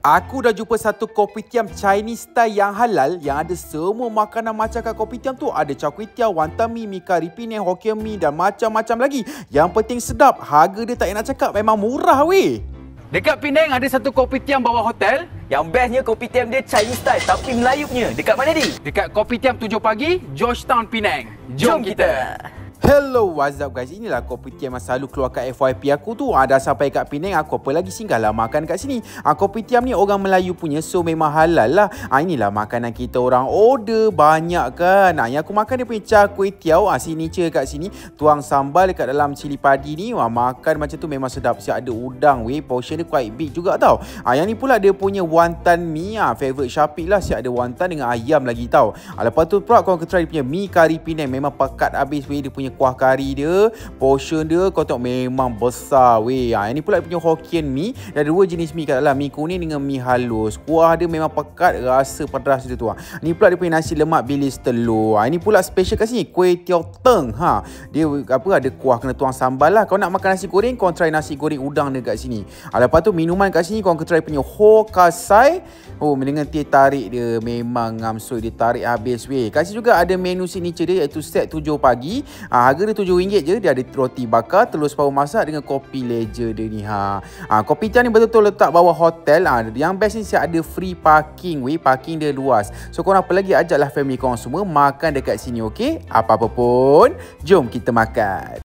Aku dah jumpa satu kopitiam Chinese style yang halal yang ada semua makanan macam kat kopitiam tu. Ada char kway teow, wonton mee, mi kari Penang, Hokkien mee dan macam-macam lagi. Yang penting sedap, harga dia tak nak cakap, memang murah weh. Dekat Penang ada satu kopitiam bawah hotel. Yang bestnya kopitiam dia Chinese style tapi Melayu punya. Dekat mana ni? Dekat kopitiam 7 pagi, Georgetown, Penang. Jom kita. Hello, what's up guys? Inilah kopitiam yang selalu keluar kat FYP aku tu. Dah sampai kat Penang, aku apa lagi singgahlah makan kat sini. Kopitiam ni orang Melayu punya, so memang halal lah. Inilah makanan kita orang order banyak kan. Yang aku makan dia punya char kway teow, signature kat sini. Tuang sambal dekat dalam cili padi ni. Makan macam tu memang sedap. Siap ada udang weh. Portion dia quite big juga tau. Yang ni pula dia punya wonton mee. Favorite Syafiq lah. Siap ada wonton dengan ayam lagi tau. Lepas tu pula korang try dia punya mi kari Penang. Memang pekat habis weh. Dia punya kuah kari dia, portion dia kau tengok memang besar weh. Yang ni pula punya Hokkien mee. Ada dua jenis mi kat dalam, mi kuning dengan mi halus. Kuah dia memang pekat, rasa pedas dia tu. Ni pula dia punya nasi lemak bilis telur. Ini pula special kat sini, kway teow teng. Dia apa, ada kuah kena tuang sambal lah. Kau nak makan nasi goreng, kau try nasi goreng udang dekat sini. Lepas tu minuman kat sini kau try punya Hokkasai. Dengan teh tarik dia memang ngamsoi, dia tarik habis weh. Kat sini juga ada menu signature dia iaitu set 7 pagi. Harga dia RM7 je. Dia ada roti bakar, telur separuh masak dengan kopi leger dia ni. Kopitiam ni betul-betul letak bawah hotel. Yang best ni siap ada free parking weh. Parking dia luas. So korang apa lagi, ajaklah family korang semua makan dekat sini, okey? Apa-apa pun, jom kita makan.